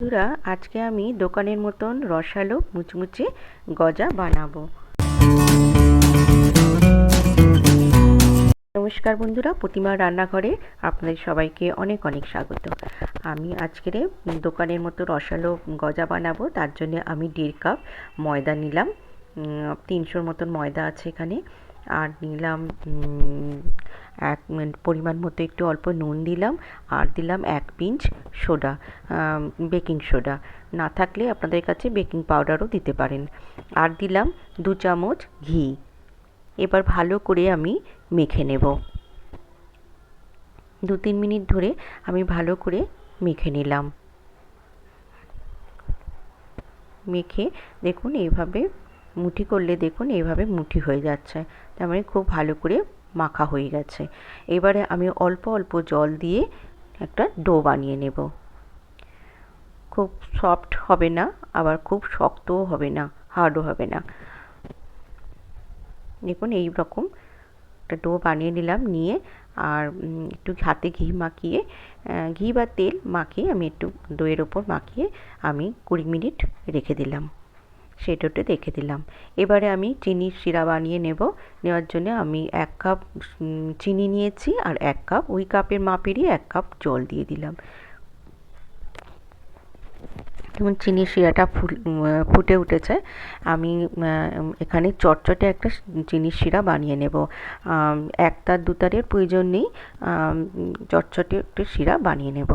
বন্ধুরা, আজকে আমি দোকানের মতন রসালো মুচমুচে গজা বানাবো। নমস্কার বন্ধুরা, প্রতিমার রান্নাঘরে আপনাদের সবাইকে অনেক অনেক স্বাগত। আমি আজকের দোকানের মতো রসালো গজা বানাবো। তার জন্য আমি 1.5 কাপ ময়দা নিলাম। 300 মতন ময়দা আছে এখানে। আর নিলাম এক পরিমাণ মতো একটু অল্প নুন দিলাম। আর দিলাম 1 পিঞ্চ সোডা, বেকিং সোডা। না থাকলে আপনাদের কাছে বেকিং পাউডারও দিতে পারেন। আর দিলাম 2 চামচ ঘি। এবার ভালো করে আমি মেখে নেব। 2-3 মিনিট ধরে আমি ভালো করে মেখে নিলাম। মেখে দেখুন এইভাবে মুঠি করলে দেখুন এইভাবে মুঠি হয়ে যাচ্ছে, তার মানে খুব ভালো করে মাখা হয়ে গেছে। এবারে আমি অল্প অল্প জল দিয়ে একটা ডো বানিয়ে নেব। খুব সফট হবে না, আবার খুব শক্তও হবে না, হার্ডও হবে না। দেখুন এই রকম একটা ডো বানিয়ে নিলাম। নিয়ে আর একটু হাতে ঘি মাখিয়ে, ঘি বা তেল মাখিয়ে আমি একটু দইয়ের ওপর মাখিয়ে আমি 20 মিনিট রেখে দিলাম। সেই ডোটা রেখে দিলাম। এবারে আমি চিনির শিরা বানিয়ে নেব। নেওয়ার জন্য আমি 1 কাপ চিনি নিয়েছি, আর 1 কাপ ওই কাপের মাপেরই 1 কাপ জল দিয়ে দিলাম। যেমন চিনির শিরাটা ফুটে উঠেছে, আমি এখানে চটচটে একটা চিনির শিরা বানিয়ে নেব। 1 তার 2 তারের প্রয়োজন নেই, চটচটে একটা শিরা বানিয়ে নেব।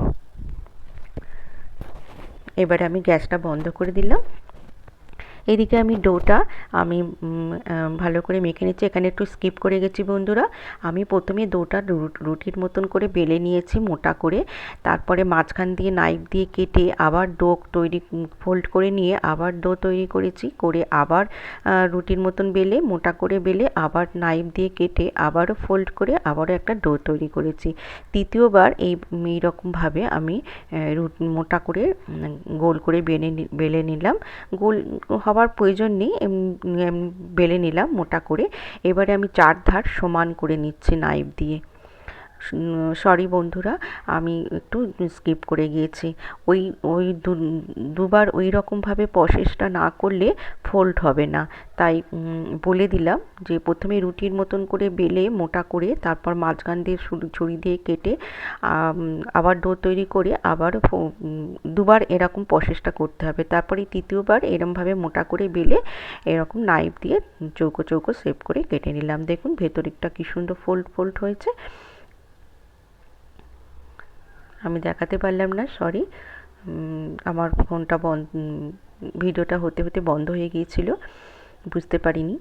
এবারে আমি গ্যাসটা বন্ধ করে দিলাম। এদিকে আমি ডোটা আমি ভালো করে মেখে নিচ্ছি। এখানে একটু স্কিপ করে গেছি বন্ধুরা। আমি প্রথমে ডোটা রুটির মতন করে বেলে নিয়েছি মোটা করে। তারপরে মাঝখান দিয়ে নাইফ দিয়ে কেটে আবার ডো তৈরি ফোল্ড করে নিয়ে আবার ডো তৈরি করেছি। করে আবার রুটির মতন বেলে মোটা করে বেলে আবার নাইফ দিয়ে কেটে আবারও ফোল্ড করে আবারও একটা ডো তৈরি করেছি। তৃতীয়বার এইরকমভাবে আমি মোটা করে গোল করে বেলে নিলাম। গোল হওয়ার প্রয়োজন নেই, বেলে নিলাম মোটা করে। এবারে আমি 4 ধার সমান করে নিচ্ছি নাইফ দিয়ে। সরি বন্ধুরা, আমি একটু স্কিপ করে গিয়েছি। ওই ওই দুবার ওই রকমভাবে প্রসেসটা না করলে ফোল্ড হবে না। তাই বলে দিলাম যে প্রথমে রুটির মতন করে বেলে মোটা করে, তারপর মাঝখান দিয়ে ছুরি দিয়ে কেটে আবার ডো তৈরি করে আবার দুবার এরকম প্রসেসটা করতে হবে। তারপরে তৃতীয়বার এরমভাবে মোটা করে বেলে এরকম নাইফ দিয়ে চৌকো চৌকো শেপ করে কেটে নিলাম। দেখুন ভেতরেরটা কি সুন্দর ফোল্ড হয়েছে। আমি দেখাতে পারলাম না, সরি। আমার ফোনটা ভিডিওটা হতে হতে বন্ধ হয়ে গিয়েছিল, বুঝতে পারিনি।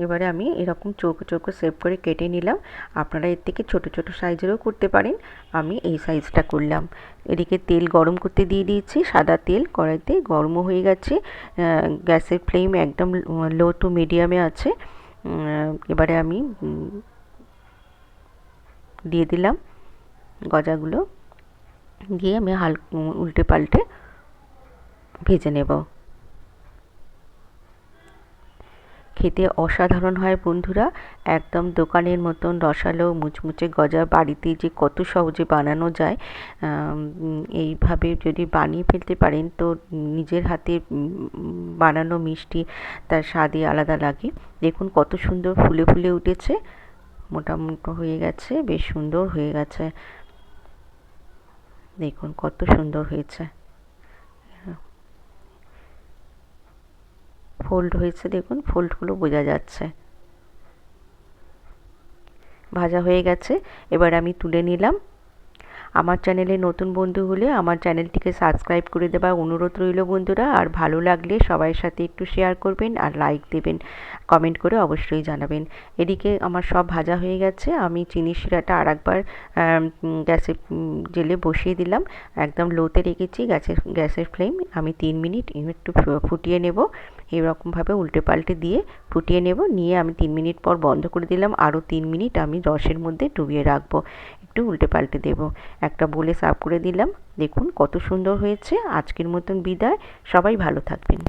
এবারে আমি এরকম চৌকো চৌকো শেপ করে কেটে নিলাম। আপনারা এর থেকে ছোট ছোট সাইজেরও করতে পারেন, আমি এই সাইজটা করলাম। এদিকে তেল গরম করতে দিয়ে দিয়েছি, সাদা তেল কড়াইতে গরমও হয়ে গেছে। গ্যাসের ফ্লেম একদম লো টু মিডিয়ামে আছে। এবারে আমি দিয়ে দিলাম গজাগুলো। দিয়ে আমি উল্টে পাল্টে ভেজে নেব। খেতে অসাধারণ হয় বন্ধুরা, একদম দোকানের মতন রসালো মুচমুচে গজা বাড়িতে যে কত সহজে বানানো যায়। এইভাবে যদি বানিয়ে ফেলতে পারেন তো নিজের হাতে বানানো মিষ্টি তার স্বাদই আলাদা লাগে। দেখুন কত সুন্দর ফুলে ফুলে উঠেছে, মোটা হয়ে গেছে, বেশ সুন্দর হয়ে গেছে। দেখুন কত সুন্দর হয়েছে, ফোল্ড হয়েছে, দেখুন ফোল্ডগুলো বোঝা যাচ্ছে। ভাজা হয়ে গেছে, এবার আমি তুলে নিলাম। আমার চ্যানেলে নতুন বন্ধু হলে আমার চ্যানেলটিকে সাবস্ক্রাইব করে দেওয়ার অনুরোধ রইল বন্ধুরা। আর ভালো লাগলে সবার সাথে একটু শেয়ার করবেন আর লাইক দেবেন, কমেন্ট করে অবশ্যই জানাবেন। এদিকে আমার সব ভাজা হয়ে গেছে। আমি চিনির শিরাটা আরেকবার জেলে বসিয়ে দিলাম, একদম লোতে রেখেছি গ্যাসের ফ্লেম। আমি 3 মিনিট একটু ফুটিয়ে নেব। এরকমভাবে উল্টে পাল্টে দিয়ে ফুটিয়ে নেব। নিয়ে আমি 3 মিনিট পর বন্ধ করে দিলাম। আরও 3 মিনিট আমি রসের মধ্যে ডুবিয়ে রাখবো। একটু উল্টে পাল্টে দেবো। একটা বলে সার্ভ করে দিলাম। দেখুন কত সুন্দর হয়েছে। আজকের মতন বিদায়, সবাই ভালো থাকবেন।